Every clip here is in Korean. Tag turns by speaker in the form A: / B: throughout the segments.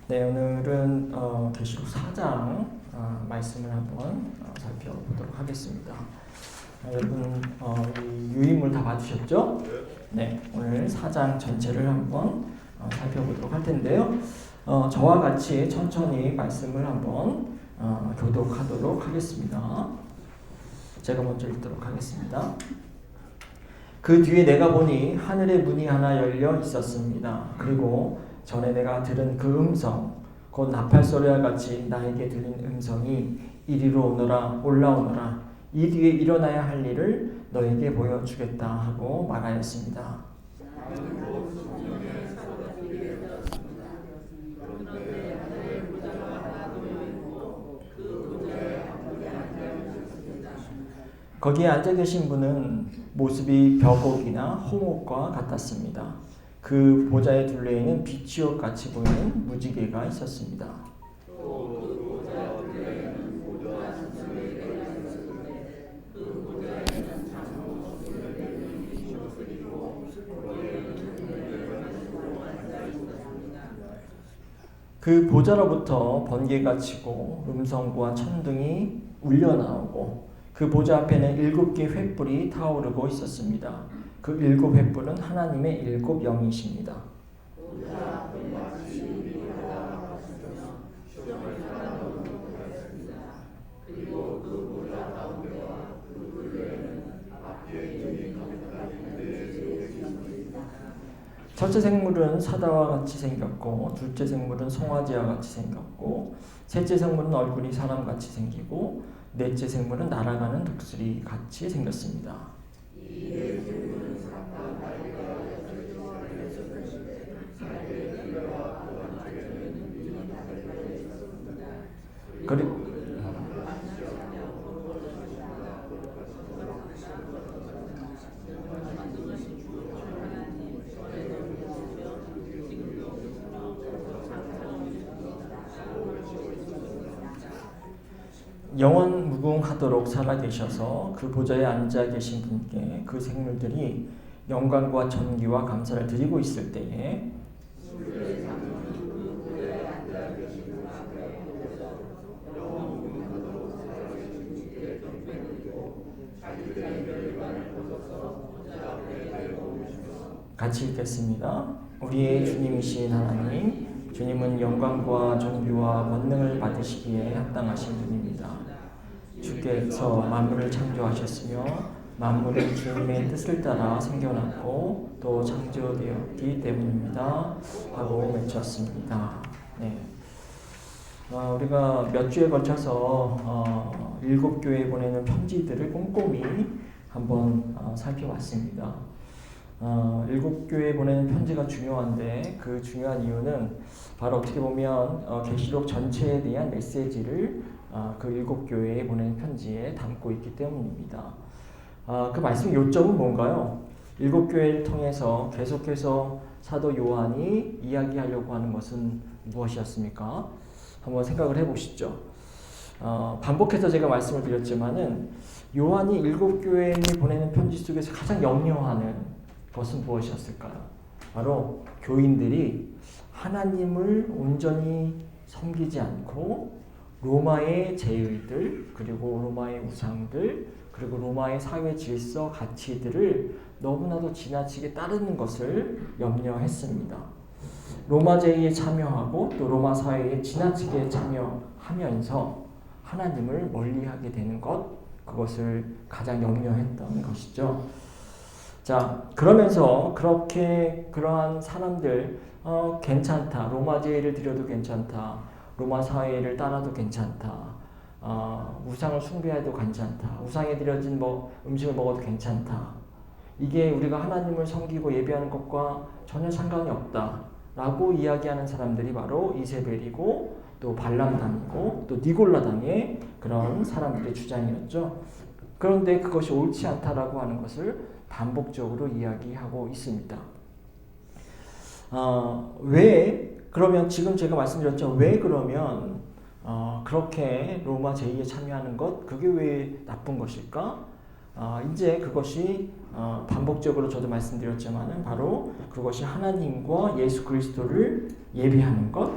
A: 네, 오늘은 계시록 4장 말씀을 한번 살펴보도록 하겠습니다. 여러분 이 유인물 다 받으셨죠? 네, 오늘 4장 전체를 한번 살펴보도록 할 텐데요. 저와 같이 천천히 말씀을 한번 교독하도록 하겠습니다. 제가 먼저 읽도록 하겠습니다. 그 뒤에 내가 보니 하늘의 문이 하나 열려 있었습니다. 그리고 전에 내가 들은 그 음성, 곧 나팔 소리와 같이 나에게 들린 음성이 이리로 오너라 올라오너라 이 뒤에 일어나야 할 일을 너에게 보여주겠다 하고 말하였습니다. 거기에 앉아 계신 분은 모습이 벼곡이나 홍옥과 같았습니다. 그 보좌의 둘레에는 비치옷 같이 보이는 무지개가 있었습니다. 그 보좌로부터 번개가 치고 음성과 천둥이 울려 나오고 그 보좌 앞에는 7개 횃불이 타오르고 있었습니다. 그 7 횃불은 하나님의 7 영이십니다. 첫째 생물은 사자와 같이 생겼고 둘째 생물은 송아지와 같이 생겼고 셋째 생물은 얼굴이 사람같이 생기고 넷째 생물은 날아가는 독수리 같이 생겼습니다. 그리고 영원 무궁하도록 살아계셔서 그 보좌에 앉아 계신 분께 그 생물들이 영광과 존귀와 감사를 드리고 있을 때에 같이 읽겠습니다. 우리의 주님이신 하나님, 주님은 영광과 존귀와 권능을 받으시기에 합당하신 분입니다. 주께서 만물을 창조하셨으며 만물은 주님의 뜻을 따라 생겨났고 또 창조되었기 때문입니다. 하고 외쳤습니다. 네. 우리가 몇 주에 걸쳐서 7교회에 보내는 편지들을 꼼꼼히 한번 살펴봤습니다. 7교회에 보내는 편지가 중요한데 그 중요한 이유는 바로 어떻게 보면 계시록 전체에 대한 메시지를 그 7교회에 보내는 편지에 담고 있기 때문입니다. 그 말씀의 요점은 뭔가요? 7교회를 통해서 계속해서 사도 요한이 이야기하려고 하는 것은 무엇이었습니까? 한번 생각을 해보시죠. 반복해서 제가 말씀을 드렸지만은 요한이 7교회에 보내는 편지 속에서 가장 염려하는 것은 무엇이었을까요? 바로 교인들이 하나님을 온전히 섬기지 않고 로마의 제의들, 그리고 로마의 우상들, 그리고 로마의 사회 질서, 가치들을 너무나도 지나치게 따르는 것을 염려했습니다. 로마 제의에 참여하고 또 로마 사회에 지나치게 참여하면서 하나님을 멀리하게 되는 것, 그것을 가장 염려했던 것이죠. 자, 그러면서 그러한 사람들 괜찮다. 로마 제의를 드려도 괜찮다. 로마 사회를 따라도 괜찮다. 우상을 숭배해도 괜찮다. 우상에 드려진 음식을 먹어도 괜찮다. 이게 우리가 하나님을 섬기고 예배하는 것과 전혀 상관이 없다. 라고 이야기하는 사람들이 바로 이세벨이고 또 발람당이고 또 니골라당의 그런 사람들의 주장이었죠. 그런데 그것이 옳지 않다라고 하는 것을 반복적으로 이야기하고 있습니다. 그러면 지금 제가 말씀드렸죠. 왜 그러면 그렇게 로마 제의에 참여하는 것, 그게 왜 나쁜 것일까? 이제 그것이 반복적으로 저도 말씀드렸지만은 바로 그것이 하나님과 예수 그리스도를 예배하는 것,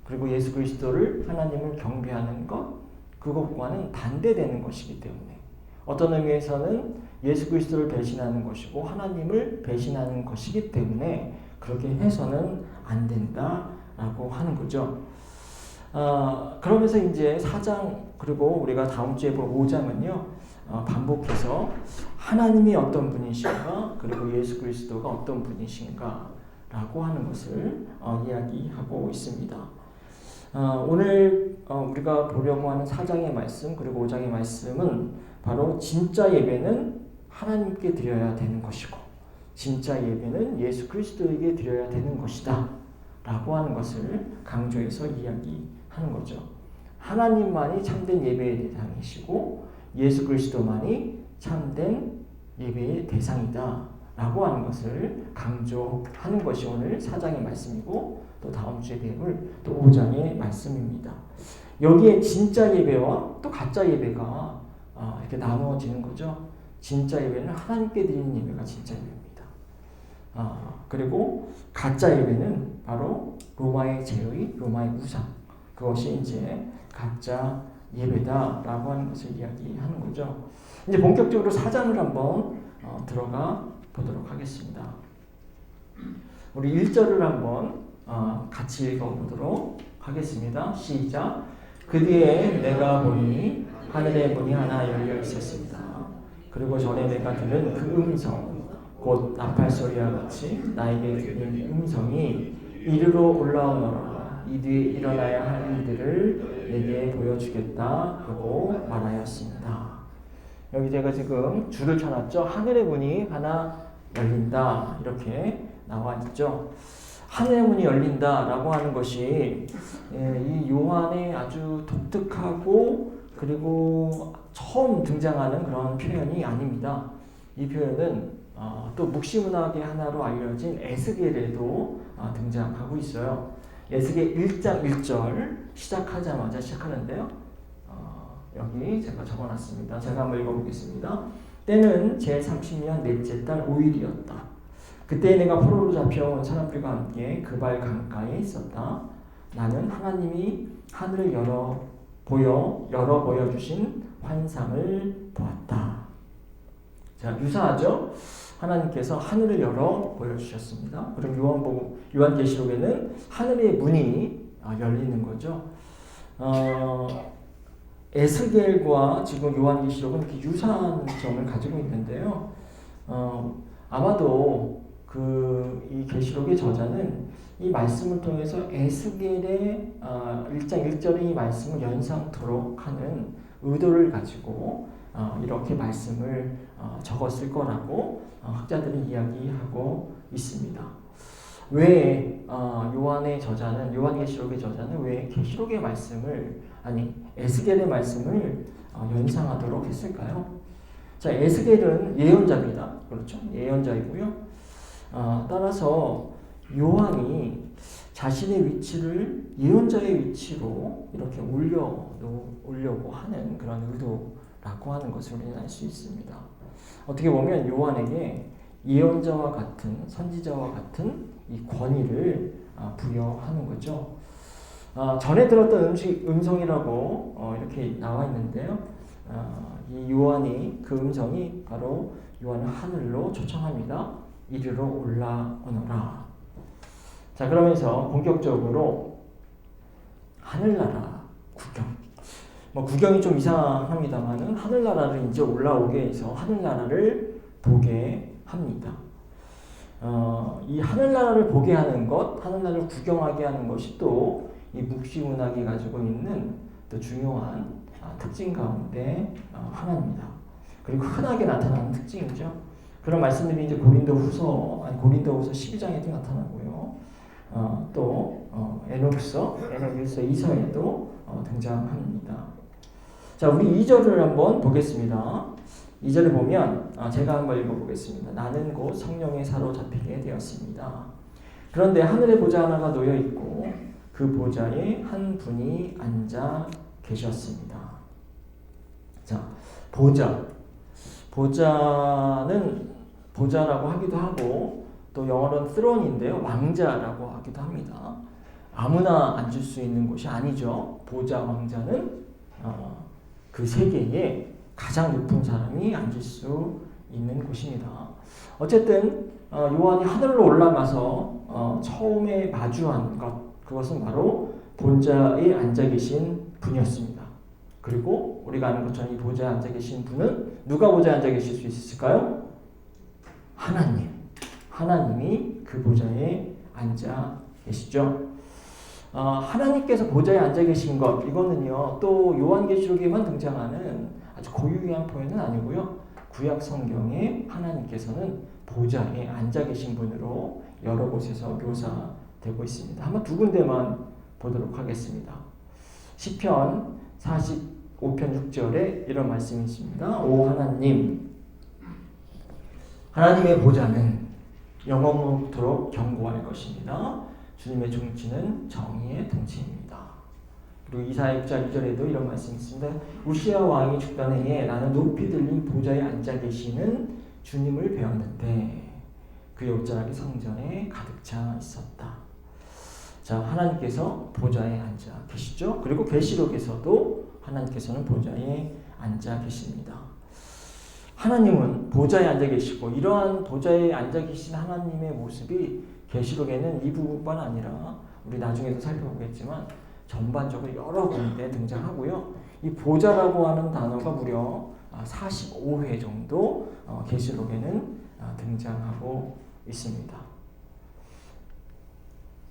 A: 그리고 예수 그리스도를 하나님을 경배하는 것 그것과는 반대되는 것이기 때문에 어떤 의미에서는 예수 그리스도를 배신하는 것이고 하나님을 배신하는 것이기 때문에 그렇게 해서는 안 된다라고 하는 거죠. 그러면서 이제 4장 그리고 우리가 다음 주에 볼 5장은요. 반복해서 하나님이 어떤 분이신가 그리고 예수 그리스도가 어떤 분이신가 라고 하는 것을 이야기하고 있습니다. 오늘 우리가 보려고 하는 4장의 말씀 그리고 5장의 말씀은 바로 진짜 예배는 하나님께 드려야 되는 것이고 진짜 예배는 예수 그리스도에게 드려야 되는 것이다 라고 하는 것을 강조해서 이야기하는 거죠. 하나님만이 참된 예배의 대상이시고 예수 그리스도만이 참된 예배의 대상이다 라고 하는 것을 강조하는 것이 오늘 4장의 말씀이고 또 다음 주에 배울 또 5장의 말씀입니다. 여기에 진짜 예배와 또 가짜 예배가 이렇게 나누어지는 거죠. 진짜 예배는 하나님께 드리는 예배가 진짜 예배입니다. 그리고 가짜 예배는 바로 로마의 제의, 로마의 우상 그것이 이제 가짜 예배다라고 하는 것을 이야기하는 거죠. 이제 본격적으로 4장을 한번 들어가 보도록 하겠습니다. 우리 1절을 한번 같이 읽어보도록 하겠습니다. 시작. 그 뒤에 내가 보니 하늘의 문이 하나 열려 있었습니다. 그리고 전에 내가 들은 그 음성 곧 나팔 소리와 같이 나에게 들린 음성이 이리로 올라오너라. 이 뒤에 일어나야 할 일들을 내게 보여주겠다 하고 말하였습니다. 여기 제가 지금 줄을 쳐놨죠. 하늘의 문이 하나 열린다 이렇게 나와 있죠. 하늘의 문이 열린다라고 하는 것이 이 요한의 아주 독특하고 그리고 처음 등장하는 그런 표현이 아닙니다. 이 표현은 또 묵시문학의 하나로 알려진 에스겔에도 등장하고 있어요. 에스겔 1장 1절 시작하자마자 시작하는데요. 여기 제가 적어놨습니다. 제가 한번 읽어보겠습니다. 때는 제30년 넷째 달 5일이었다. 그때 내가 포로로 잡혀온 사람들과 함께 그발 강가에 있었다. 나는 하나님이 하늘을 열어 보여주신 환상을 보았다. 자, 유사하죠? 하나님께서 하늘을 열어 보여주셨습니다. 그럼 요한계시록에는 하늘의 문이 열리는 거죠. 에스겔과 지금 요한계시록은 이렇게 유사한 점을 가지고 있는데요. 아마도 이 계시록의 저자는 이 말씀을 통해서 에스겔의 1장 1절의 이 말씀을 연상토록 하는 의도를 가지고 이렇게 말씀을 적었을 거라고 학자들이 이야기하고 있습니다. 왜 요한계시록의 저자는 왜 계시록의 말씀을 에스겔의 말씀을 연상하도록 했을까요? 자, 에스겔은 예언자입니다. 그렇죠? 예언자이고요. 따라서 요한이 자신의 위치를 예언자의 위치로 이렇게 올려고 하는 그런 의도라고 하는 것을 우리는 알 수 있습니다. 어떻게 보면 요한에게 예언자와 같은 선지자와 같은 이 권위를 부여하는 거죠. 전에 들었던 음성이라고 이렇게 나와 있는데요. 이 요한이 그 음성이 바로 요한을 하늘로 초청합니다. 이리로 올라오너라. 자, 그러면서 본격적으로 하늘나라 구경. 구경이 좀 이상합니다만은 하늘나라를 이제 올라오게 해서 하늘나라를 보게 합니다. 이 하늘나라를 보게 하는 것, 하늘나라를 구경하게 하는 것이 또 이 묵시문학이 가지고 있는 또 중요한 특징 가운데 하나입니다. 그리고 흔하게 나타나는 특징이죠. 그런 말씀들이 이제 고린도후서 12장에도 나타나고요. 또 에녹일서 2서에도 등장합니다. 자, 우리 2절을 한번 보겠습니다. 2절을 보면 제가 한번 읽어보겠습니다. 나는 곧 성령에 사로잡히게 되었습니다. 그런데 하늘에 보좌 하나가 놓여 있고 그 보좌에 한 분이 앉아 계셨습니다. 자, 보좌는 보좌라고 하기도 하고 또 영어로는 throne인데요. 왕자라고 하기도 합니다. 아무나 앉을 수 있는 곳이 아니죠. 보좌 왕자는 그 세계에 가장 높은 사람이 앉을 수 있는 곳입니다. 어쨌든 요한이 하늘로 올라가서 처음에 마주한 그것은 바로 보좌에 앉아 계신 분이었습니다. 그리고 우리가 아는 것처럼 이 보좌에 앉아 계신 분은 누가 보좌에 앉아 계실 수 있을까요? 하나님. 하나님이 그 보좌에 앉아 계시죠. 하나님께서 보좌에 앉아 계신 것, 이거는요, 또 요한계시록에만 등장하는 아주 고유한 표현은 아니고요. 구약 성경에 하나님께서는 보좌에 앉아 계신 분으로 여러 곳에서 묘사되고 있습니다. 한번 두 군데만 보도록 하겠습니다. 시편 45편 6절에 이런 말씀이 있습니다. 오 하나님, 하나님의 보좌는 영원토록 견고할 것입니다. 주님의 통치는 정의의 통치입니다. 그리고 이사야 6장 2절에도 이런 말씀이 있습니다. 우시야 왕이 죽던 해에 나는 높이 들린 보좌에 앉아 계시는 주님을 배웠는데 그의 옷자락이 성전에 가득 차 있었다. 자, 하나님께서 보좌에 앉아 계시죠. 그리고 계시록에서도 하나님께서는 보좌에 앉아 계십니다. 하나님은 보좌에 앉아 계시고 이러한 보좌에 앉아 계신 하나님의 모습이 계시록에는 이 부분뿐만 아니라 우리 나중에도 살펴보겠지만 전반적으로 여러 군데 등장하고요. 이 보좌라고 하는 단어가 무려 45회 정도 계시록에는 등장하고 있습니다.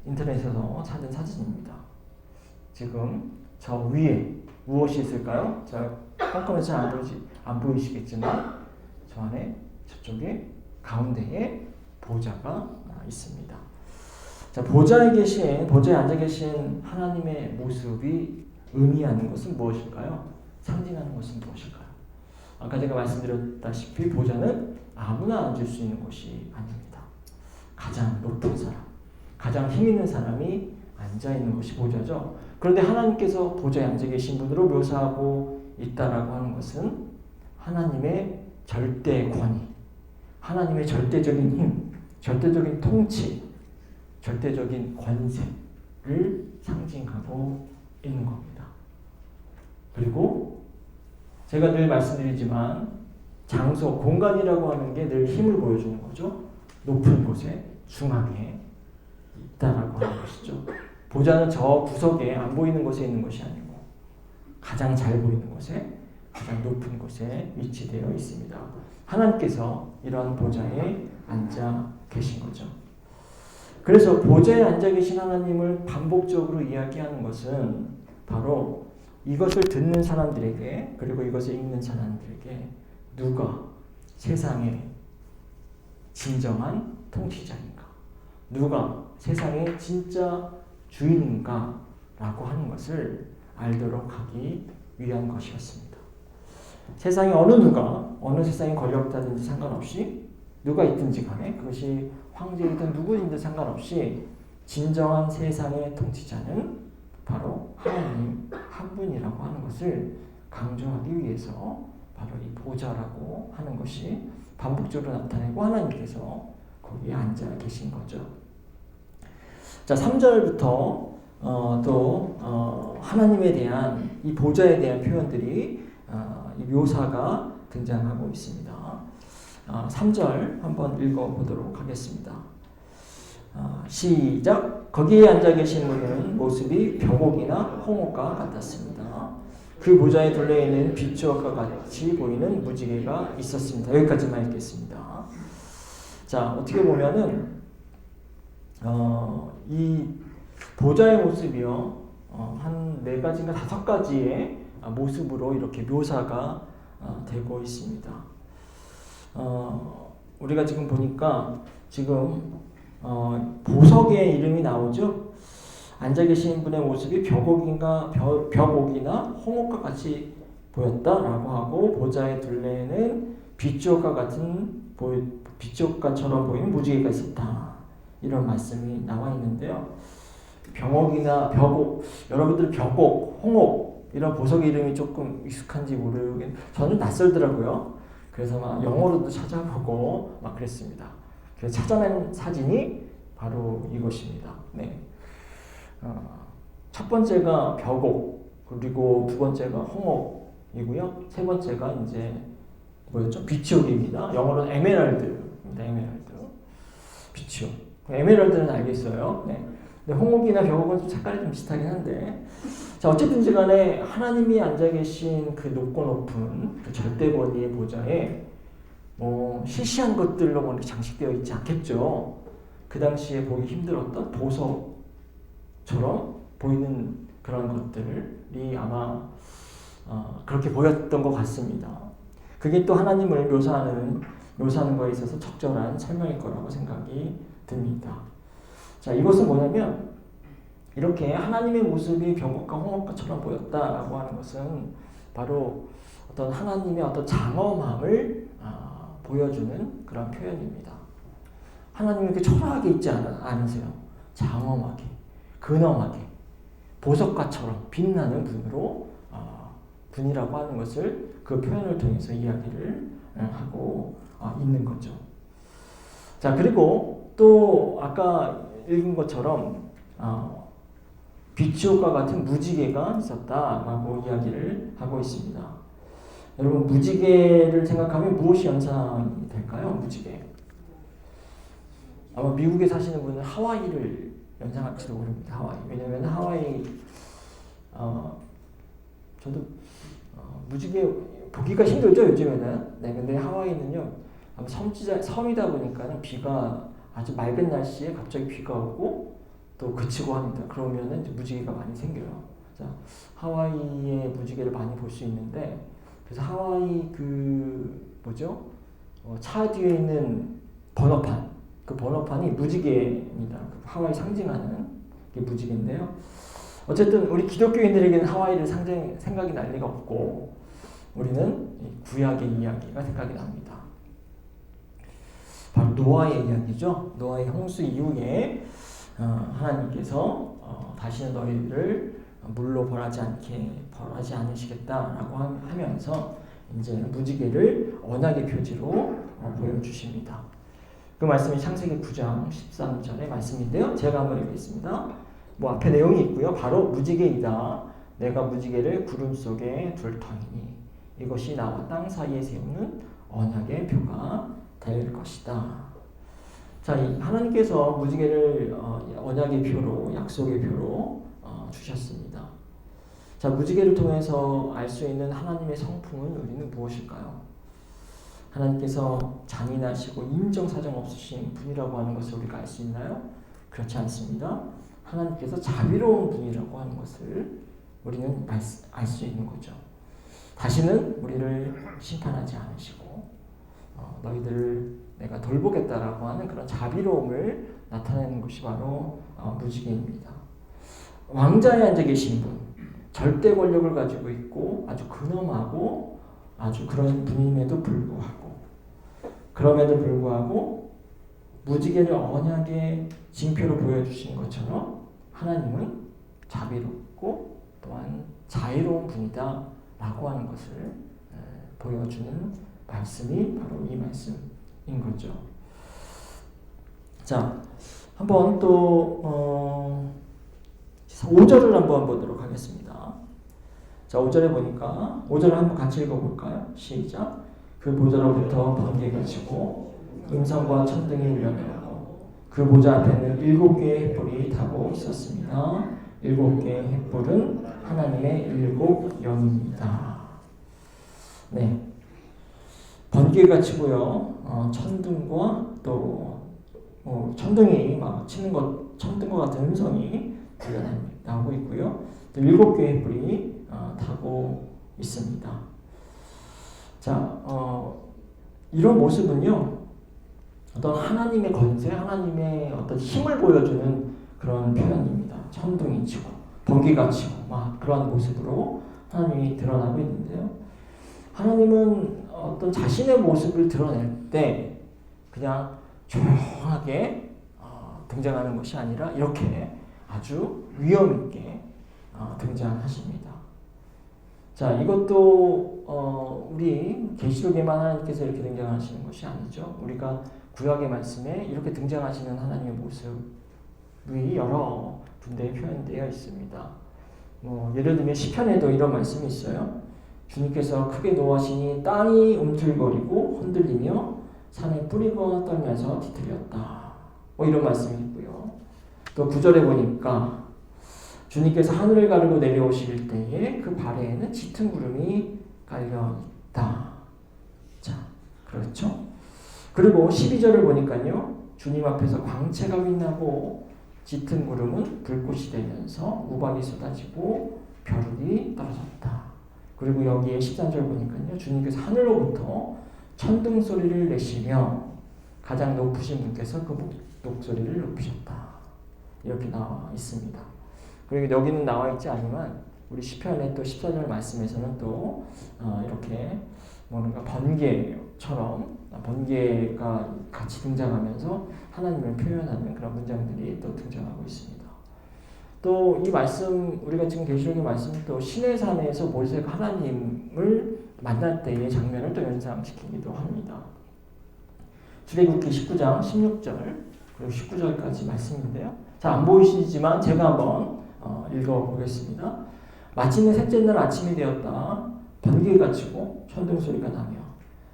A: 인터넷에서 찾은 사진입니다. 지금 저 위에 무엇이 있을까요? 자, 깜깜해서 안 보이시겠지만 저 안에 저쪽에 가운데에 보좌가 있습니다. 자, 보좌에 앉아 계신 하나님의 모습이 의미하는 것은 무엇일까요? 상징하는 것은 무엇일까요? 아까 제가 말씀드렸다시피 보좌는 아무나 앉을 수 있는 곳이 아닙니다. 가장 높은 사람, 가장 힘 있는 사람이 앉아 있는 것이 보좌죠. 그런데 하나님께서 보좌에 앉아 계신 분으로 묘사하고 있다라고 하는 것은 하나님의 절대 권위, 하나님의 절대적인 힘, 절대적인 통치, 절대적인 권세를 상징하고 있는 겁니다. 그리고 제가 늘 말씀드리지만 장소, 공간이라고 하는 게 늘 힘을 보여주는 거죠. 높은 곳에, 중앙에 있다라고 하는 것이죠. 보좌는 저 구석에 안 보이는 곳에 있는 것이 아니고 가장 잘 보이는 곳에, 가장 높은 곳에 위치되어 있습니다. 하나님께서 이런 보좌에 앉아 계신 거죠. 그래서 보좌에 앉아 계신 하나님을 반복적으로 이야기하는 것은 바로 이것을 듣는 사람들에게, 그리고 이것을 읽는 사람들에게 누가 세상의 진정한 통치자인가, 누가 세상의 진짜 주인인가 라고 하는 것을 알도록 하기 위한 것이었습니다. 세상에 어느 누가, 어느 세상의 권력자든지 상관없이 누가 있든지 간에, 그것이 황제이든 누구든지 상관없이 진정한 세상의 통치자는 바로 하나님 한 분이라고 하는 것을 강조하기 위해서 바로 이 보좌라고 하는 것이 반복적으로 나타내고 하나님께서 거기에 앉아 계신 거죠. 자, 3절부터 하나님에 대한 이 보좌에 대한 표현들이 이 묘사가 등장하고 있습니다. 3절 한번 읽어보도록 하겠습니다. 시작. 거기에 앉아 계신 분은 모습이 벽옥이나 홍옥과 같았습니다. 그 보좌의 둘레에는 빛과 같이 보이는 무지개가 있었습니다. 여기까지만 읽겠습니다. 자, 어떻게 보면은 이 보좌의 모습이요, 한 4가지인가 5가지의 모습으로 이렇게 묘사가 되고 있습니다. 우리가 지금 보니까 지금 보석의 이름이 나오죠. 앉아 계신 분의 모습이 벽옥이나 홍옥과 같이 보였다라고 하고, 보좌의 둘레에는 빛조각처럼 보이는 무지개가 있었다, 이런 말씀이 나와 있는데요. 벽옥이나 벽옥, 여러분들 벽옥, 홍옥 이런 보석의 이름이 조금 익숙한지 모르겠는데 저는 낯설더라고요. 그래서 막 영어로도 찾아보고 막 그랬습니다. 그래서 찾아낸 사진이 바로 이것입니다. 네. 첫 번째가 벽옥, 그리고 두 번째가 홍옥이고요. 세 번째가 이제 뭐였죠? 비치옥입니다. 영어로는 에메랄드입니다. 에메랄드. 비치옥. 에메랄드는 알겠어요. 네. 근데 홍옥이나 벽옥은 좀 색깔이 좀 비슷하긴 한데, 자 어쨌든지 간에 하나님이 앉아 계신 그 높고 높은 그 절대 권위의 보좌에 뭐 시시한 것들로 뭐 이렇게 장식되어 있지 않겠죠. 그 당시에 보기 힘들었던 보석처럼 보이는 그런 것들이 아마 그렇게 보였던 것 같습니다. 그게 또 하나님을 묘사하는 거에 있어서 적절한 설명일 거라고 생각이 듭니다. 자, 이것은 뭐냐면 이렇게 하나님의 모습이 벽옥과 홍옥과처럼 보였다라고 하는 것은 바로 어떤 하나님의 어떤 장엄함을 보여주는 그런 표현입니다. 하나님이 이렇게 초라하게 있지 않으세요. 장엄하게, 근엄하게, 보석과처럼 빛나는 분이라고 하는 것을 그 표현을 통해서 이야기를 하고 있는 거죠. 자, 그리고 또 아까 읽은 것처럼 비치옥과 같은 무지개가 있었다라고 이야기를 하고 있습니다. 여러분 무지개를 생각하면 무엇이 연상이 될까요? 무지개. 아마 미국에 사시는 분은 하와이를 연상할지도 모릅니다. 하와이. 왜냐하면 하와이 저도 무지개 보기가 힘들죠 요즘에는. 네, 근데 하와이는요 아마 섬이다 보니까는 비가 아주 맑은 날씨에 갑자기 비가 오고 또 그치고 합니다. 그러면은 이제 무지개가 많이 생겨요. 자, 하와이의 무지개를 많이 볼 수 있는데, 그래서 하와이 차 뒤에 있는 번호판, 그 번호판이 무지개입니다. 하와이 상징하는 게 무지개인데요. 어쨌든 우리 기독교인들에게는 하와이를 생각이 날 리가 없고, 우리는 구약의 이야기가 생각이 납니다. 바로 노아의 이야기죠. 노아의 홍수 이후에 하나님께서 다시는 너희를 물로 벌하지 않으시겠다라고 하면서 이제 무지개를 언약의 표지로 보여주십니다. 그 말씀이 창세기 9장 13절의 말씀인데요. 제가 한번 읽겠습니다. 뭐 앞에 내용이 있고요. 바로 무지개이다. 내가 무지개를 구름 속에 둘 터이니 이것이 나와 땅 사이에 세우는 언약의 표가 될 것이다. 자, 하나님께서 무지개를 언약의 표로, 약속의 표로 주셨습니다. 자, 무지개를 통해서 알 수 있는 하나님의 성품은 우리는 무엇일까요? 하나님께서 잔인하시고 인정사정 없으신 분이라고 하는 것을 우리가 알 수 있나요? 그렇지 않습니다. 하나님께서 자비로운 분이라고 하는 것을 우리는 알 수 있는 거죠. 다시는 우리를 심판하지 않으시고 너희들을 내가 돌보겠다라고 하는 그런 자비로움을 나타내는 것이 바로 무지개입니다. 왕자에 앉아 계신 분, 절대 권력을 가지고 있고 아주 근엄하고 아주 그런 분임에도 불구하고 무지개를 언약의 징표로 보여주신 것처럼 하나님은 자비롭고 또한 자애로운 분이다 라고 하는 것을 보여주는 말씀이 바로 이 말씀인 거죠. 자, 한번 또 5절을 한번 보도록 하겠습니다. 자, 5절에 보니까 5절을 한번 같이 읽어볼까요? 시작. 그 보좌로부터 번개가 치고 음성과 천둥이 울려내고 그 보좌 앞에는 7개의 횃불이 타고 있었습니다. 7개의 횃불은 하나님의 7 영입니다. 네, 번개가 치고요. 천둥과 또 천둥이 막 치는 것, 천둥과 같은 음성이 나오고 있고요. 또 7개의 횃불이 타고 있습니다. 자, 이런 모습은요, 어떤 하나님의 권세, 하나님의 어떤 힘을 보여주는 그런 표현입니다. 천둥이 치고, 번개가 치고, 막 그런 모습으로 하나님이 드러나고 있는데요. 하나님은 어떤 자신의 모습을 드러낼 때 그냥 조용하게 등장하는 것이 아니라 이렇게 아주 위험 있게 등장하십니다. 자, 이것도 우리 계시록에만 하나님께서 이렇게 등장하시는 것이 아니죠. 우리가 구약의 말씀에 이렇게 등장하시는 하나님의 모습 여러 군데에 표현되어 있습니다. 예를 들면 시편에도 이런 말씀이 있어요. 주님께서 크게 노하시니 땅이 움틀거리고 흔들리며 산에 뿌리가 떨면서 뒤틀렸다. 이런 말씀이 있고요. 또 9절에 보니까 주님께서 하늘을 가르고 내려오실 때에 그 발에는 짙은 구름이 깔려 있다. 자, 그렇죠? 그리고 12절을 보니까요. 주님 앞에서 광채가 빛나고 짙은 구름은 불꽃이 되면서 우박이 쏟아지고 벼룩이 떨어졌다. 그리고 여기에 13절 보니까요. 주님께서 하늘로부터 천둥 소리를 내시며 가장 높으신 분께서 그 목소리를 높이셨다. 이렇게 나와 있습니다. 그리고 여기는 나와 있지 않지만 우리 시편의 또 14절 말씀에서는 또 이렇게 뭔가 번개처럼 번개가 같이 등장하면서 하나님을 표현하는 그런 문장들이 또 등장하고 있습니다. 또 이 말씀 우리가 지금 계시록의 말씀 또 시내산에서 모세가 하나님을 만날 때의 장면을 또 연상시키기도 합니다. 출애굽기 19장 16절 그리고 19절까지 말씀인데요. 잘 안 보이시지만 제가 한번 읽어보겠습니다. 마침내 셋째 날 아침이 되었다. 번개가 치고 천둥 소리가 나며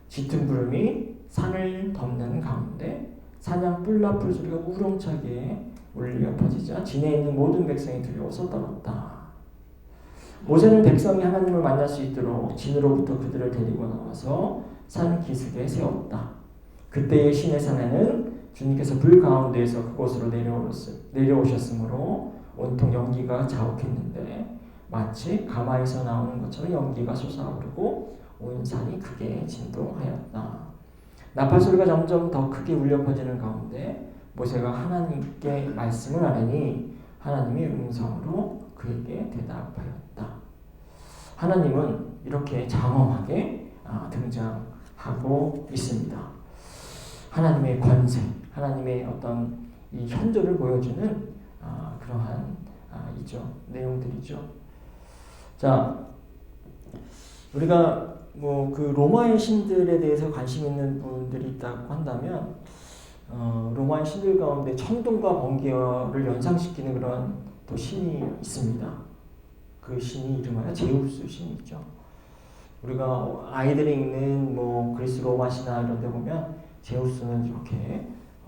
A: 짙은 구름이 산을 덮는 가운데 사냥 뿔나풀 소리가 우렁차게 울려 퍼지자 진에 있는 모든 백성이 두려워서 떨었다. 모세는 백성이 하나님을 만날 수 있도록 진으로부터 그들을 데리고 나와서 산 기슭에 세웠다. 그때의 시내산에는 주님께서 불 가운데에서 그곳으로 내려오셨으므로 온통 연기가 자욱했는데 마치 가마에서 나오는 것처럼 연기가 솟아오르고 온 산이 크게 진동하였다. 나팔 소리가 점점 더 크게 울려 퍼지는 가운데 모세가 하나님께 말씀을 하려니 하나님의 음성으로 그에게 대답하였다. 하나님은 이렇게 장엄하게 등장하고 있습니다. 하나님의 권세, 하나님의 어떤 이 현존을 보여주는 그러한 내용들이죠. 자, 우리가 그 로마의 신들에 대해서 관심 있는 분들이 있다고 한다면 로마의 신들 가운데 천둥과 번개를 연상시키는 그런 또 신이 있습니다. 그 신이 이름하여 제우스 신이죠. 우리가 아이들이 읽는 그리스 로마 신화 이런 데 보면 제우스는 이렇게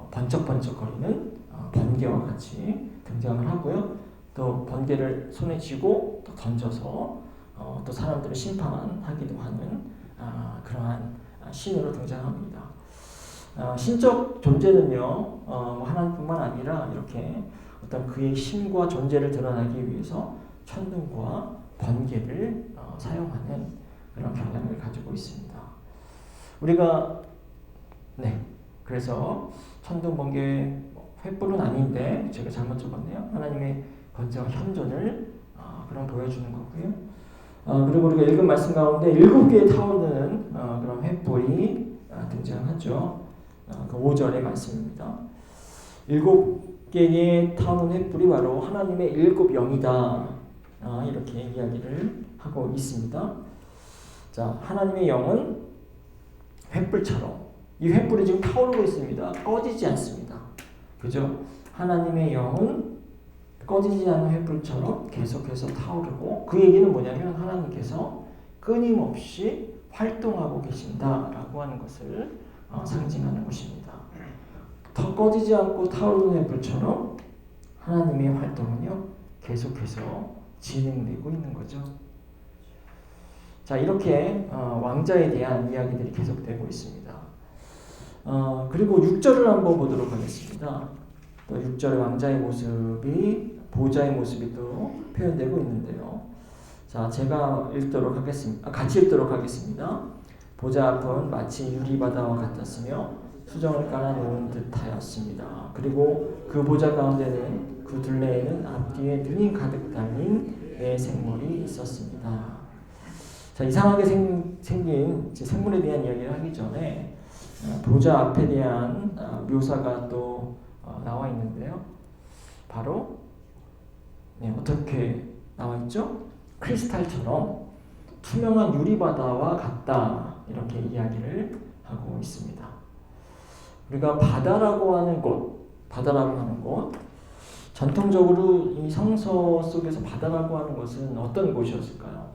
A: 번쩍번쩍거리는 번개와 같이 등장을 하고요. 또 번개를 손에 쥐고 또 던져서 또 사람들을 심판하기도 하는 그러한 신으로 등장합니다. 신적 존재는요 하나님뿐만 아니라 이렇게 어떤 그의 신과 존재를 드러나기 위해서 천둥과 번개를 사용하는 그런 경향을 가지고 있습니다. 우리가 그래서 천둥 번개 횃불은 아닌데 제가 잘못 적었네요. 하나님의 권세와 현존을 그런 보여주는 거고요. 그리고 우리가 읽은 말씀 가운데 7개의 타오르는 그런 횃불이 등장하죠. 그 5절의 말씀입니다. 7개의 타오르는 횃불이 바로 하나님의 7영이다. 이렇게 이야기를 하고 있습니다. 자, 하나님의 영은 횃불처럼 이 횃불이 지금 타오르고 있습니다. 꺼지지 않습니다. 그죠? 하나님의 영은 꺼지지 않는 횃불처럼 계속해서 타오르고 그 얘기는 뭐냐면 하나님께서 끊임없이 활동하고 계신다라고 하는 것을 상징하는 것입니다. 더 꺼지지 않고 타오르는 횃불처럼 하나님의 활동은요 계속해서 진행되고 있는 거죠. 자, 이렇게 왕자에 대한 이야기들이 계속되고 있습니다. 그리고 6절을 한번 보도록 하겠습니다. 또 6절의 왕자의 모습이 보좌의 모습이 또 표현되고 있는데요. 자, 제가 읽도록 하겠습니다. 같이 읽도록 하겠습니다. 보좌 앞은 마치 유리바다와 같았으며 수정을 깔아놓은 듯하였습니다. 그리고 그 보좌 가운데는 그 둘레에는 앞뒤에 눈이 가득 달린 매 생물이 있었습니다. 자, 이상하게 생긴 생물에 대한 이야기를 하기 전에 보좌 앞에 대한 묘사가 또 나와 있는데요. 바로 어떻게 나와 있죠? 크리스탈처럼 투명한 유리바다와 같다 이렇게 이야기를 하고 있습니다. 우리가 바다라고 하는 곳 전통적으로 이 성서 속에서 바다라고 하는 것은 어떤 곳이었을까요?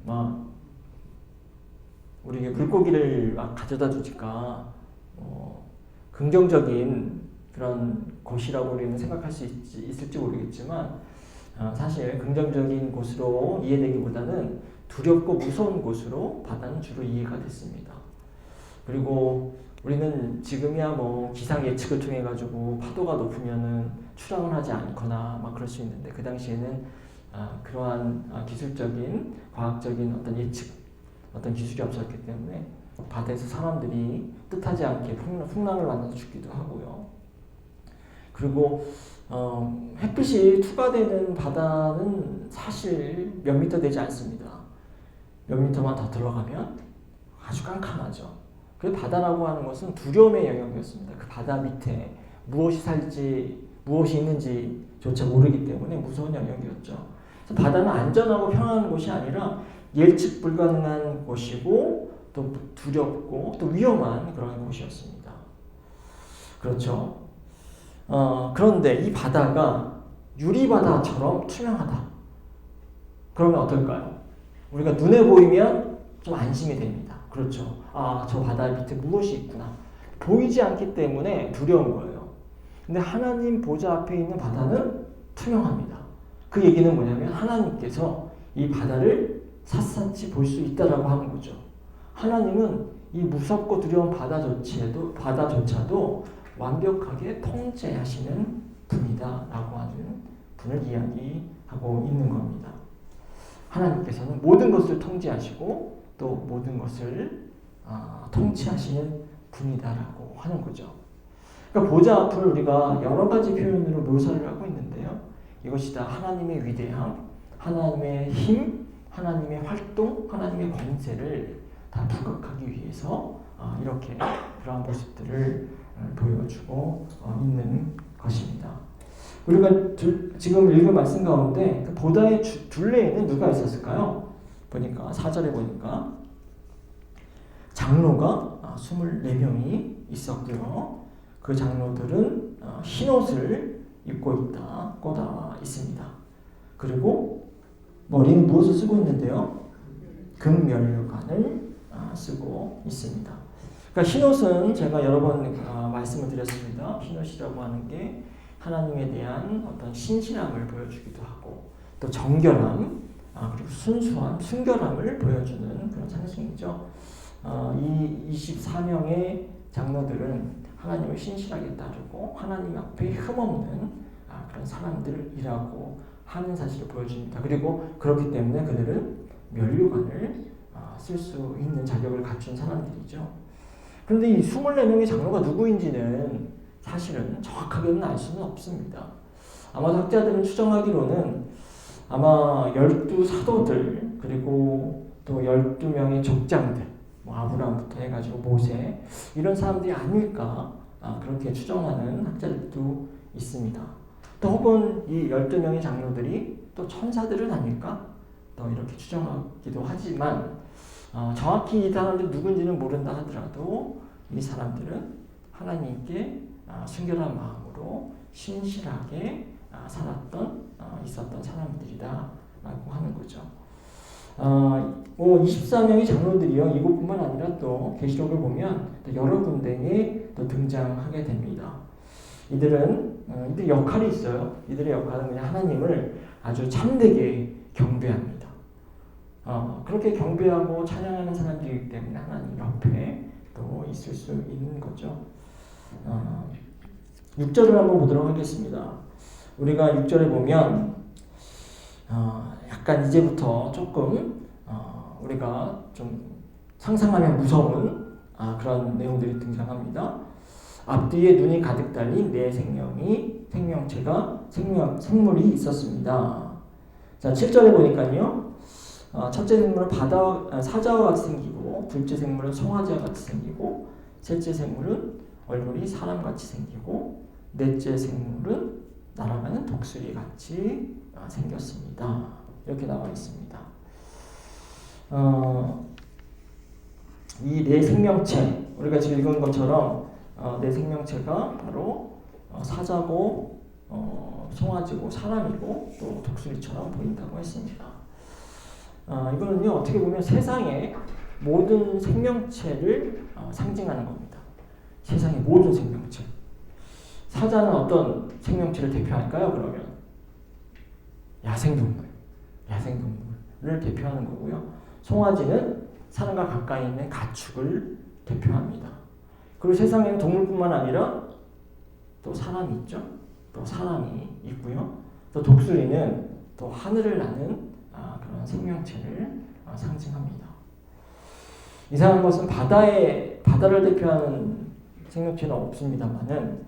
A: 막 우리에게 물고기를 막 가져다 주니까 긍정적인 그런 곳이라고 우리는 생각할 수 있을지 모르겠지만 사실 긍정적인 곳으로 이해되기보다는 두렵고 무서운 곳으로 바다는 주로 이해가 됐습니다. 그리고 우리는 지금이야 뭐 기상 예측을 통해 가지고 파도가 높으면은 출항을 하지 않거나 막 그럴 수 있는데 그 당시에는 그러한 기술적인 과학적인 어떤 예측 어떤 기술이 없었기 때문에 바다에서 사람들이 뜻하지 않게 풍랑을 만나서 죽기도 하고요. 그리고 햇빛이 투과되는 바다는 사실 몇 미터 되지 않습니다. 몇 미터만 더 들어가면 아주 깜깜하죠. 그 바다라고 하는 것은 두려움의 영역이었습니다. 그 바다 밑에 무엇이 살지 무엇이 있는지조차 모르기 때문에 무서운 영역이었죠. 그래서 바다는 안전하고 평안한 곳이 아니라 예측 불가능한 곳이고 또 두렵고 또 위험한 그런 곳이었습니다. 그렇죠. 그런데 이 바다가 유리바다처럼 투명하다. 그러면 어떨까요? 우리가 눈에 보이면 좀 안심이 됩니다. 그렇죠. 저 바다 밑에 무엇이 있구나. 보이지 않기 때문에 두려운 거예요. 근데 하나님 보좌 앞에 있는 바다는 투명합니다. 그 얘기는 뭐냐면 하나님께서 이 바다를 샅샅이 볼 수 있다라고 하는 거죠. 하나님은 이 무섭고 두려운 바다조차도 완벽하게 통제하시는 분이다라고 하는 분을 이야기하고 있는 겁니다. 하나님께서는 모든 것을 통제하시고 또 모든 것을 통치하시는 분이다라고 하는 거죠. 그러니까 보좌 앞을 우리가 여러 가지 표현으로 묘사를 하고 있는데요. 이것이 다 하나님의 위대함, 하나님의 힘, 하나님의 활동, 하나님의 권세를 다 부각하기 위해서 이렇게 그러한 모습들을 보여주고 있는 것입니다. 우리가 지금 읽은 말씀 가운데 그 보다의 둘레에는 누가 있었을까요? 보니까 4절에 보니까 장로가 24명이 있었고요. 그 장로들은 흰 옷을 입고 있다고 나와 있습니다. 그리고 머리는 무엇을 쓰고 있는데요? 금면류관을 쓰고 있습니다. 그러니까 흰옷은 제가 여러 번 말씀을 드렸습니다. 흰옷이라고 하는 게 하나님에 대한 어떤 신실함을 보여주기도 하고 또 정결함 그리고 순수함, 순결함을 보여주는 그런 상징이죠. 이 24명의 장로들은 하나님을 신실하게 따르고 하나님 앞에 흠없는 그런 사람들이라고 하는 사실을 보여줍니다. 그리고 그렇기 때문에 그들은 면류관을 쓸 수 있는 자격을 갖춘 사람들이죠. 그런데 이 24명의 장로가 누구인지는 사실은 정확하게는 알 수는 없습니다. 아마도 학자들은 추정하기로는 아마 12사도들 그리고 또 12명의 족장들 아브라함부터 해가지고 모세 이런 사람들이 아닐까 그렇게 추정하는 학자들도 있습니다. 또 혹은 이 12명의 장로들이 또 천사들은 아닐까 또 이렇게 추정하기도 하지만 정확히 이 사람들이 누군지는 모른다 하더라도 이 사람들은 하나님께 순결한 마음으로 신실하게 있었던 사람들이다 라고 하는 거죠. 24명의 장로들이요 이곳뿐만 아니라 또 계시록을 보면 또 여러 군데에 또 등장하게 됩니다. 이들 역할이 있어요. 이들의 역할은 그냥 하나님을 아주 참되게 경배합니다. 그렇게 경배하고 찬양하는 사람들이기 때문에 하나님 옆에 또 있을 수 있는 거죠. 6절을 한번 보도록 하겠습니다. 우리가 6절에 보면 약간 이제부터 조금 우리가 좀 상상하면 무서운 그런 내용들이 등장합니다. 앞뒤에 눈이 가득 달린 네 생물이 있었습니다. 자, 7절에 보니까요. 첫째 생물은 사자와 같이 생기고 둘째 생물은 송아지와 같이 생기고 셋째 생물은 얼굴이 사람같이 생기고 넷째 생물은 날아가는 독수리 같이 생겼습니다. 이렇게 나와 있습니다. 이 네 생명체 우리가 지금 읽은 것처럼 네 생명체가 바로 사자고 송아지고 사람이고 또 독수리처럼 보인다고 했습니다. 이거는요 어떻게 보면 세상의 모든 생명체를 상징하는 겁니다. 세상의 모든 생명체. 사자는 어떤 생명체를 대표할까요? 그러면 야생동물을 대표하는 거고요. 송아지는 사람과 가까이 있는 가축을 대표합니다. 그리고 세상에는 동물뿐만 아니라 또 사람이 있죠. 또 사람이 있고요. 또 독수리는 또 하늘을 나는 그런 생명체를 상징합니다. 이상한 것은 바다를 대표하는 생명체는 없습니다만은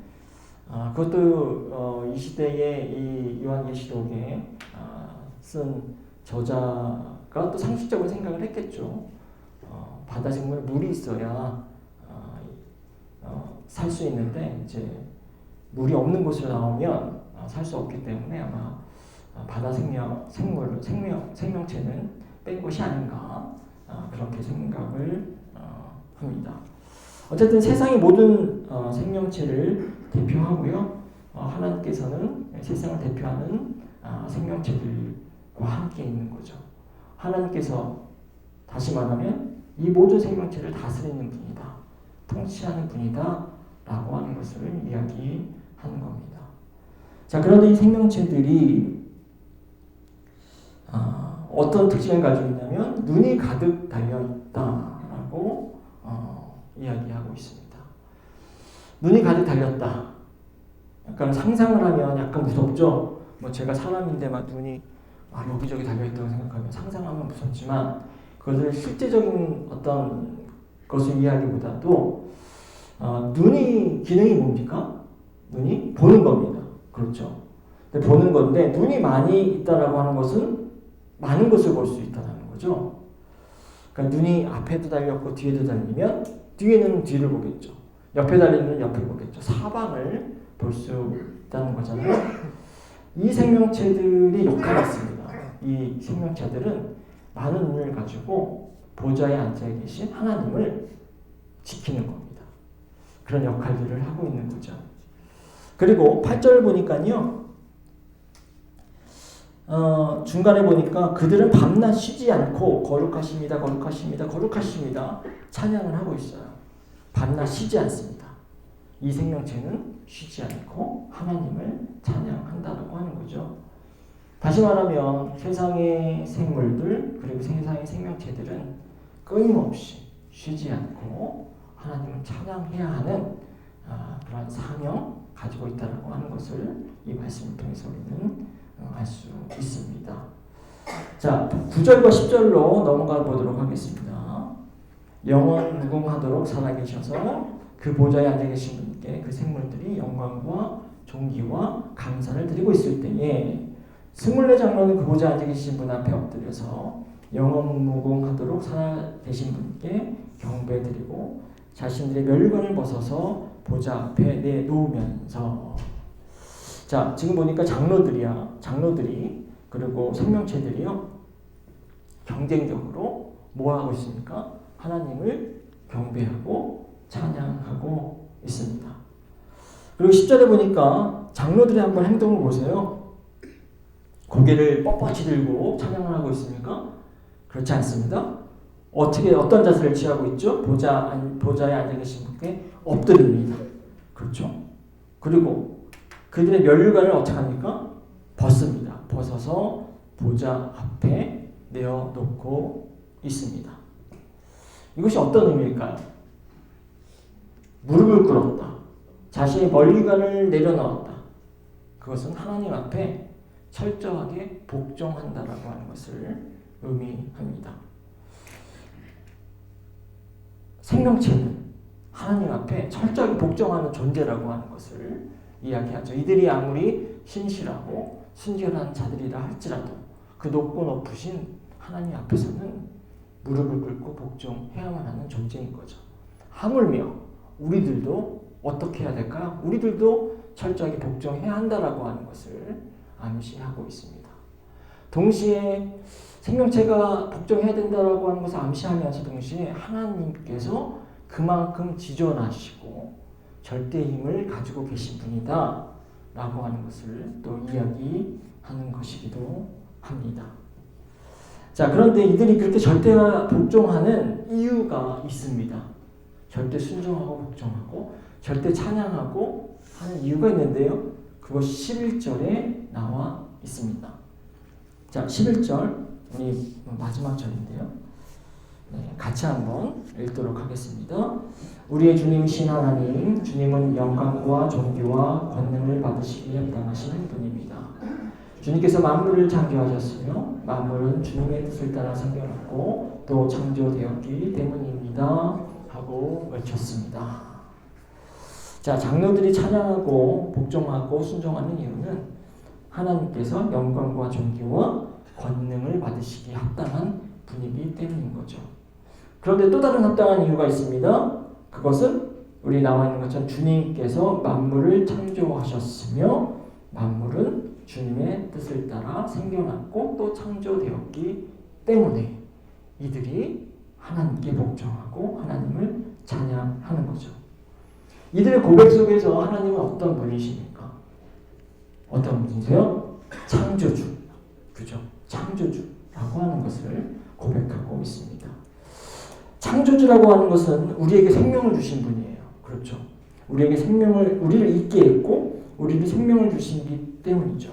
A: 그것도 이 시대에 이 요한계시록에 쓴 저자가 또 상식적으로 생각을 했겠죠. 바다 생물 물이 있어야 살 수 있는데 이제 물이 없는 곳으로 나오면 살 수 없기 때문에 아마 바다 생명체는 뺀 것이 아닌가 그렇게 생각을 합니다. 어쨌든 세상의 모든 생명체를 대표하고요. 하나님께서는 세상을 대표하는 생명체들과 함께 있는 거죠. 하나님께서 다시 말하면 이 모든 생명체를 다스리는 분이다. 통치하는 분이다. 라고 하는 것을 이야기하는 겁니다. 자, 그런데 이 생명체들이 어떤 특징을 가지고 있냐면 눈이 가득 달려있다라고 이야기하고 있습니다. 눈이 가득 달렸다. 약간 상상을 하면 약간 무섭죠. 뭐 제가 사람인데 막 눈이 여기저기 달려있다고 생각하면 상상하면 무섭지만 그것을 실제적인 어떤 것을 이야기보다도 눈이 기능이 뭡니까? 눈이 보는 겁니다. 그렇죠. 근데 보는 건데 눈이 많이 있다라고 하는 것은 많은 것을 볼 수 있다는 거죠. 그러니까 눈이 앞에도 달렸고 뒤에도 달리면 뒤에는 뒤를 보겠죠. 옆에 달리는 옆을 보겠죠. 사방을 볼 수 있다는 거잖아요. 이 생명체들이 역할이 있습니다. 이 생명체들은 많은 눈을 가지고 보좌에 앉아 계신 하나님을 지키는 겁니다. 그런 역할들을 하고 있는 거죠. 그리고 8절을 보니까요. 중간에 보니까 그들은 밤낮 쉬지 않고 거룩하십니다. 거룩하십니다. 거룩하십니다. 찬양을 하고 있어요. 밤낮 쉬지 않습니다. 이 생명체는 쉬지 않고 하나님을 찬양한다고 하는 거죠. 다시 말하면 세상의 생물들 그리고 세상의 생명체들은 끊임없이 쉬지 않고 하나님을 찬양해야 하는 그런 사명 가지고 있다라고 하는 것을 이 말씀을 통해서 우리는 알 수 있습니다. 자, 9절과 10절로 넘어가 보도록 하겠습니다. 영원 무궁하도록 살아계셔서 그 보좌에 앉아 계신 분께 그 생물들이 영광과 존귀와 감사를 드리고 있을 때에 24장로는 그 보좌에 앉아 계신 분 앞에 엎드려서 영원 무궁하도록 살아계신 분께 경배드리고 자신들의 멸관을 벗어서 보좌 앞에 내놓으면서 자, 지금 보니까 장로들이 그리고 생명체들이요 경쟁적으로 뭐 하고 있습니까? 하나님을 경배하고 찬양하고 있습니다. 그리고 10절에 보니까 장로들의 한번 행동을 보세요. 고개를 뻣뻣이 들고 찬양을 하고 있습니까? 그렇지 않습니다. 어떤 자세를 취하고 있죠? 보좌에 앉아 계신 분께 엎드립니다. 그렇죠? 그리고 그들의 면류관을 어떻게 합니까? 벗습니다. 벗어서 보좌 앞에 내어놓고 있습니다. 이것이 어떤 의미일까요? 무릎을 꿇었다. 자신의 면류관을 내려놓았다. 그것은 하나님 앞에 철저하게 복종한다라고 하는 것을 의미합니다. 생명체는 하나님 앞에 철저하게 복종하는 존재라고 하는 것을 이야기하죠. 이들이 아무리 신실하고 순결한 자들이라 할지라도 그 높고 높으신 하나님 앞에서는 무릎을 꿇고 복종해야만 하는 존재인 거죠. 하물며 우리들도 어떻게 해야 될까요? 우리들도 철저하게 복종해야 한다라고 하는 것을 암시하고 있습니다. 동시에 생명체가 복종해야 된다라고 하는 것을 암시하면서 동시에 하나님께서 그만큼 지존하시고 절대 힘을 가지고 계신 분이다 라고 하는 것을 또 이야기하는 것이기도 합니다. 자, 그런데 이들이 그렇게 절대 복종하는 이유가 있습니다. 절대 순종하고 복종하고 절대 찬양하고 하는 이유가 있는데요. 그것이 11절에 나와 있습니다. 자, 11절 우리 마지막 절인데요. 네, 같이 한번 읽도록 하겠습니다. 우리의 주님이신 하나님, 주님은 영광과 존귀와 권능을 받으시기에 합당하신 분입니다. 주님께서 만물을 창조하셨으며 만물은 주님의 뜻을 따라 생겨났고 또 창조되었기 때문입니다 하고 외쳤습니다. 자, 장로들이 찬양하고 복종하고 순종하는 이유는 하나님께서 영광과 존귀와 권능을 받으시기에 합당한 분이기 때문인 거죠. 그런데 또 다른 합당한 이유가 있습니다. 그것은 우리 나와 있는 것처럼 주님께서 만물을 창조하셨으며 만물은 주님의 뜻을 따라 생겨났고 또 창조되었기 때문에 이들이 하나님께 복종하고 하나님을 찬양하는 거죠. 이들의 고백 속에서 하나님은 어떤 분이십니까? 어떤 분이세요? 창조주. 그죠? 창조주라고 하는 것을 고백하고 있습니다. 창조주라고 하는 것은 우리에게 생명을 주신 분이에요. 그렇죠? 우리에게 우리를 있게 했고 우리에게 생명을 주시기 때문이죠.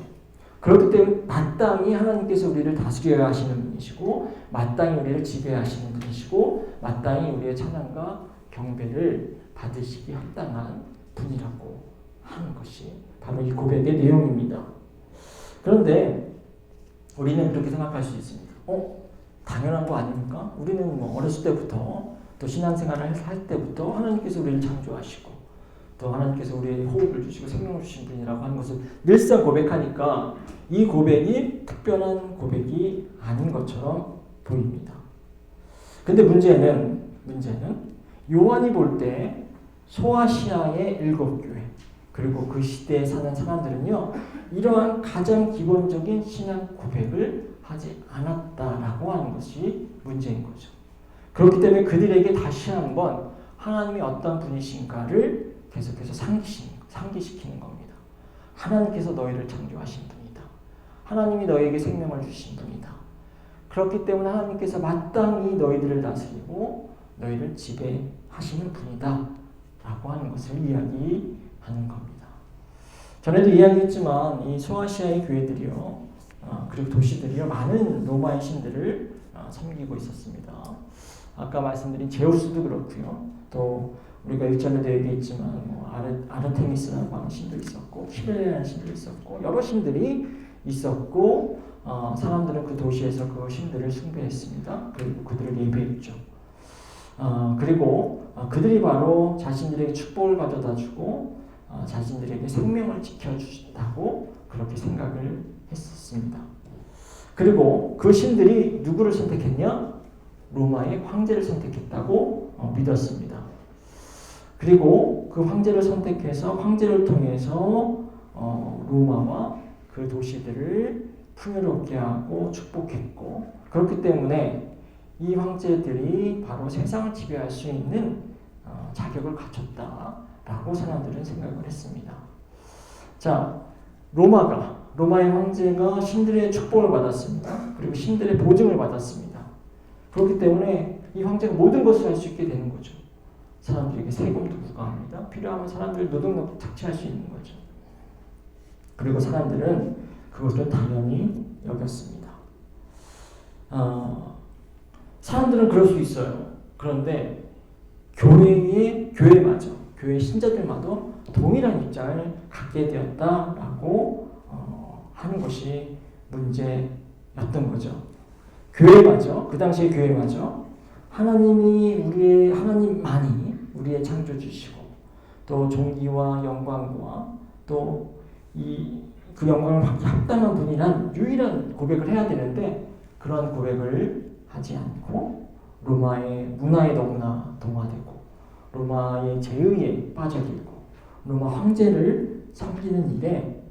A: 그렇기 때문에 마땅히 하나님께서 우리를 다스려야 하시는 분이시고 마땅히 우리를 지배하시는 분이시고 마땅히 우리의 찬양과 경배를 받으시기 합당한 분이라고 하는 것이 바로 이 고백의 내용입니다. 그런데 우리는 그렇게 생각할 수 있습니다. 당연한 거 아닙니까? 우리는 뭐 어렸을 때부터 또 신앙생활을 할 때부터 하나님께서 우리를 창조하시고 또 하나님께서 우리의 호흡을 주시고 생명을 주신 분이라고 하는 것을 늘상 고백하니까 이 고백이 특별한 고백이 아닌 것처럼 보입니다. 근데 문제는 요한이 볼 때 소아시아의 7교회 그리고 그 시대에 사는 사람들은요 이러한 가장 기본적인 신앙 고백을 하지 않았다라고 하는 것이 문제인 거죠. 그렇기 때문에 그들에게 다시 한번 하나님이 어떤 분이신가를 계속해서 상기시키는 겁니다. 하나님께서 너희를 창조하신 분이다. 하나님이 너희에게 생명을 주신 분이다. 그렇기 때문에 하나님께서 마땅히 너희들을 다스리고 너희를 지배하시는 분이다 라고 하는 것을 이야기하는 겁니다. 전에도 이야기했지만 이 소아시아의 교회들이요 그리고 도시들이요 많은 로마의 신들을 섬기고 있었습니다. 아까 말씀드린 제우스도 그렇고요. 또 우리가 일전에도 얘기했지만 뭐 아르테미스라고 하는 신도 있었고 히레라는 신도 있었고 여러 신들이 있었고 사람들은 그 도시에서 그 신들을 숭배했습니다. 그리고 그들을 예배했죠. 그리고 그들이 바로 자신들에게 축복을 가져다주고 자신들에게 생명을 지켜주신다고 그렇게 생각을 했었습니다. 그리고 그 신들이 누구를 선택했냐? 로마의 황제를 선택했다고 믿었습니다. 그리고 그 황제를 선택해서 황제를 통해서 로마와 그 도시들을 풍요롭게 하고 축복했고 그렇기 때문에 이 황제들이 바로 세상을 지배할 수 있는 자격을 갖췄다라고 사람들은 생각을 했습니다. 자, 로마의 황제가 신들의 축복을 받았습니다. 그리고 신들의 보증을 받았습니다. 그렇기 때문에 이 황제가 모든 것을 할 수 있게 되는 거죠. 사람들에게 세금도 부과합니다. 필요하면 사람들 노동력도 착취할 수 있는 거죠. 그리고 사람들은 그것을 당연히 여겼습니다. 사람들은 그럴 수 있어요. 그런데 교회 신자들마저 동일한 입장을 갖게 되었다라고 하는 것이 문제였던 거죠. 그 당시에 교회마저 하나님만이 우리의 창조주시고 또 존귀와 영광과 또 그 영광을 받기 합당한 분이란 유일한 고백을 해야 되는데 그런 고백을 하지 않고 로마의 문화에 너무나 동화되고 로마의 제의에 빠져들고 로마 황제를 섬기는 일에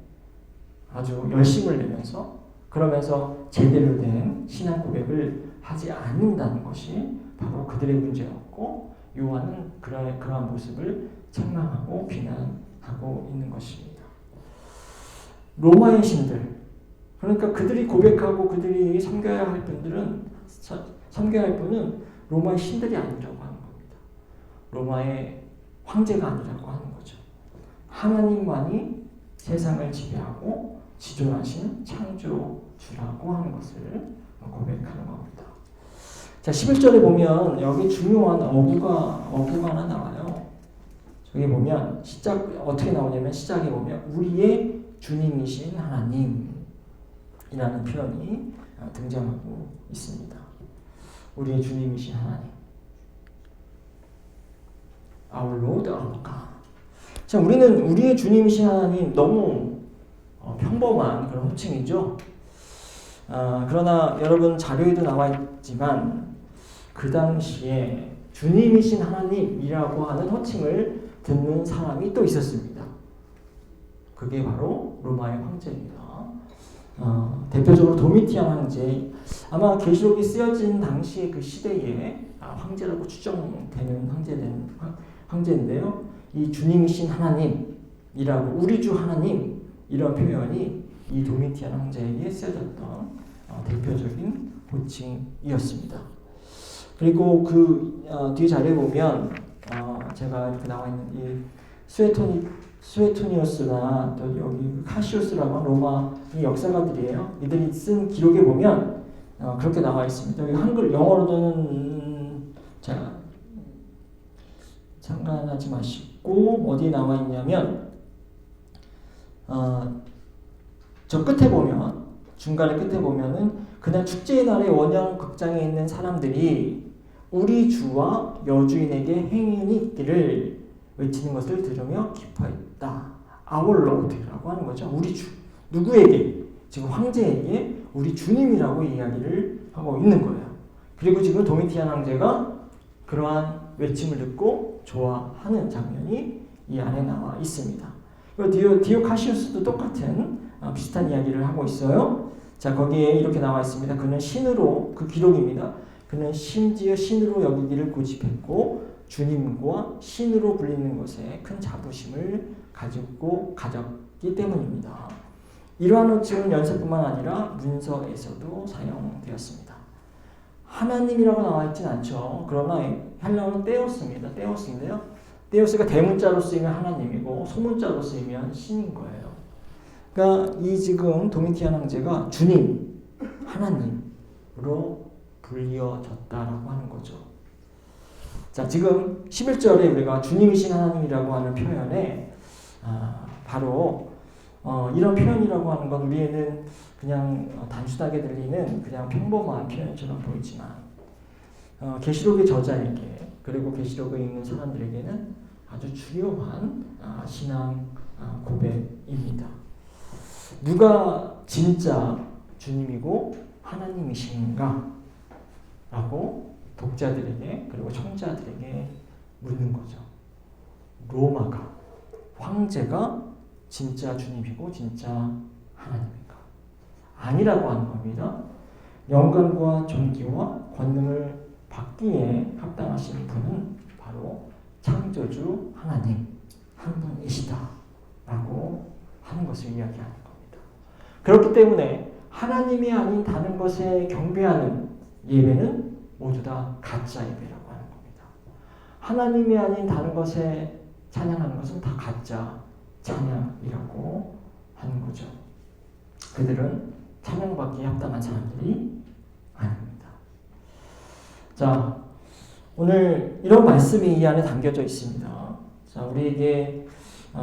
A: 아주 열심을 내면서 그러면서 제대로 된 신앙 고백을 하지 않는다는 것이 바로 그들의 문제였고 요한은 그러한 모습을 책망하고 비난하고 있는 것입니다. 로마의 신들, 그러니까 그들이 고백하고 그들이 섬겨야 할 분들은 섬겨야 할 분은 로마의 신들이 아니라고 하는 겁니다. 로마의 황제가 아니라고 하는 거죠. 하나님만이 세상을 지배하고 지존하신 창조주라고 하는 것을 고백하는 겁니다. 자, 11절에 보면 여기 중요한 어구가 하나 나와요. 저기 보면 시작 어떻게 나오냐면 시작에 보면 우리의 주님이신 하나님이라는 표현이 등장하고 있습니다. 우리의 주님이신 하나님. Our Lord, our God. 자, 우리는 우리의 주님이신 하나님 너무 평범한 그런 호칭이죠. 그러나 여러분 자료에도 나와 있지만 그 당시에 주님이신 하나님이라고 하는 호칭을 듣는 사람이 또 있었습니다. 그게 바로 로마의 황제입니다. 대표적으로 도미티안 황제, 아마 계시록이 쓰여진 당시의 그 시대에 황제라고 추정되는 황제인데요. 이 주님이신 하나님이라고 우리 주 하나님 이런 표현이 이 도미티안 황제에게 쓰여졌던 대표적인 호칭이었습니다. 그리고 그 뒤 자료에 보면 제가 이렇게 나와 있는 이 스웨토니우스나 또 여기 카시우스라고 하는 로마의 역사가들이에요. 이들이 쓴 기록에 보면 그렇게 나와 있습니다. 여기 한글 영어로는 자 상관하지 마시고 어디에 나와 있냐면 저 끝에 보면 중간에 끝에 보면은 그날 축제의 날에 원형 극장에 있는 사람들이 우리 주와 여주인에게 행운이 있기를 외치는 것을 들으며 기뻐했다. Our Lord라고 하는 거죠. 우리 주. 누구에게? 지금 황제에게 우리 주님이라고 이야기를 하고 있는 거예요. 그리고 지금 도미티안 황제가 그러한 외침을 듣고 좋아하는 장면이 이 안에 나와 있습니다. 디오카시우스도 똑같은 비슷한 이야기를 하고 있어요. 자, 거기에 이렇게 나와 있습니다. 그는 신으로, 그 기록입니다. 그는 심지어 신으로 여기기를 고집했고 주님과 신으로 불리는 것에 큰 자부심을 가졌기 때문입니다. 이러한 호칭은 연세뿐만 아니라 문서에서도 사용되었습니다. 하나님이라고 나와 있진 않죠. 그러나 헬라어는 떼오스입니다. 떼오스인데요. 떼오스가 대문자로 쓰이면 하나님이고 소문자로 쓰이면 신인 거예요. 그러니까 이 지금 도미티안 황제가 주님, 하나님으로 불려졌다라고 하는 거죠. 자, 지금 11절에 우리가 주님이신 하나님이라고 하는 표현에 바로 이런 표현이라고 하는 건 우리에는 그냥 단순하게 들리는 그냥 평범한 표현처럼 보이지만 계시록의 저자에게 그리고 계시록을 읽는 사람들에게는 아주 중요한 신앙 고백입니다. 누가 진짜 주님이고 하나님이신가? 라고 독자들에게 그리고 청자들에게 묻는 거죠. 로마가, 황제가 진짜 주님이고 진짜 하나님인가? 아니라고 하는 겁니다. 영광과 존귀와 권능을 받기에 합당하신 분은 바로 창조주 하나님 한 분이시다 라고 하는 것을 이야기하는 겁니다. 그렇기 때문에 하나님이 아닌 다른 것에 경배하는 예배는 모두 다 가짜 예배라고 하는 겁니다. 하나님이 아닌 다른 것에 찬양하는 것은 다 가짜 찬양이라고 하는 거죠. 그들은 찬양받기에 합당한 사람들이 아닙니다. 자, 오늘 이런 말씀이 이 안에 담겨져 있습니다. 자, 우리에게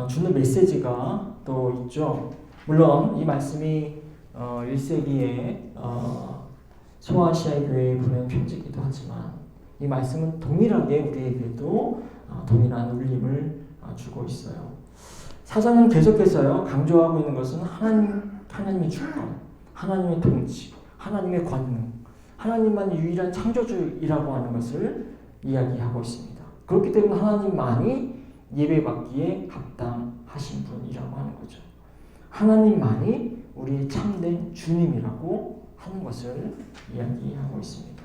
A: 주는 메시지가 또 있죠. 물론 이 말씀이 1세기에 소아시아의 교회에 보낸 편지이기도 하지만 이 말씀은 동일하게 우리에게도 동일한 울림을 주고 있어요. 사장은 계속해서요 강조하고 있는 것은 하나님의 주권, 하나님의 통치, 하나님의 권능, 하나님만 유일한 창조주이라고 하는 것을 이야기하고 있습니다. 그렇기 때문에 하나님만이 예배받기에 합당하신 분이라고 하는 거죠. 하나님만이 우리의 참된 주님이라고 하는 것을 이야기하고 있습니다.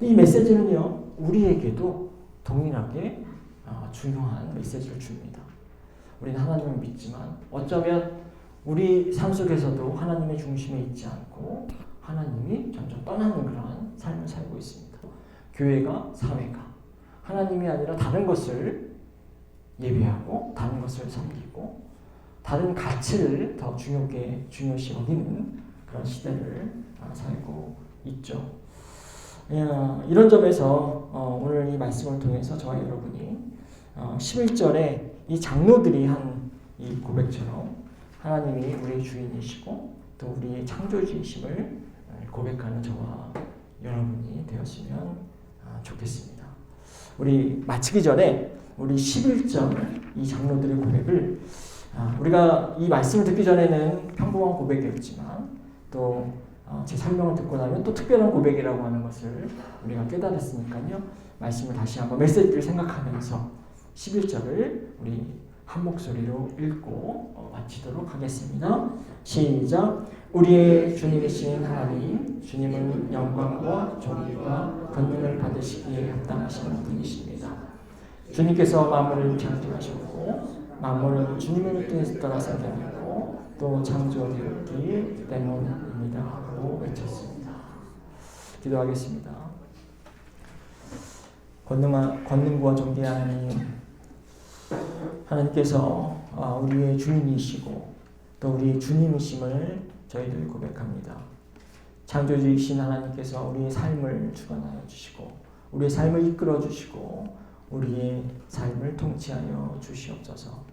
A: 이 메시지는요 우리에게도 동일하게 중요한 메시지를 줍니다. 우리는 하나님을 믿지만 어쩌면 우리 삶 속에서도 하나님의 중심에 있지 않고 하나님이 점점 떠나는 그러한 삶을 살고 있습니다. 교회가, 사회가 하나님이 아니라 다른 것을 예배하고 다른 것을 섬기고 다른 가치를 더 중요시 여기는 그런 시대를 살고 있죠. 이런 점에서 오늘 이 말씀을 통해서 저와 여러분이 11절에 이 장로들이 한 이 고백처럼 하나님이 우리의 주인이시고 또 우리의 창조주이심을 고백하는 저와 여러분이 되었으면 좋겠습니다. 우리 마치기 전에 우리 11절 이 장로들의 고백을 우리가 이 말씀을 듣기 전에는 평범한 고백이었지만 또 제 설명을 듣고 나면 또 특별한 고백이라고 하는 것을 우리가 깨달았으니까요. 말씀을 다시 한번 메시지를 생각하면서 11절을 우리 한 목소리로 읽고 마치도록 하겠습니다. 시작. 우리의 주님이신 하나님, 주님은 영광과 존귀와 권능을 받으시기에 합당하신 분이십니다. 주님께서 만물을 창조하셨고 만물은 주님을 따라 생겨났고 또 창조되었기 때문입니다 하고 외쳤습니다. 기도하겠습니다. 권능과 존귀한 하나님, 하나님께서 우리의 주인이시고 또 우리의 주님이심을 저희들 고백합니다. 창조주이신 하나님께서 우리의 삶을 주관하여 주시고 우리의 삶을 이끌어 주시고 우리의 삶을 통치하여 주시옵소서.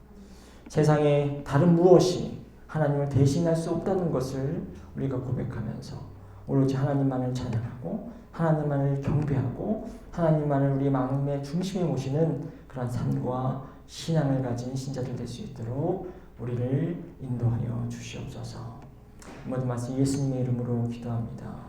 A: 세상에 다른 무엇이 하나님을 대신할 수 없다는 것을 우리가 고백하면서 오로지 하나님만을 찬양하고 하나님만을 경배하고 하나님만을 우리 마음의 중심에 모시는 그런 삶과 신앙을 가진 신자들 될 수 있도록 우리를 인도하여 주시옵소서. 모든 말씀 예수님의 이름으로 기도합니다.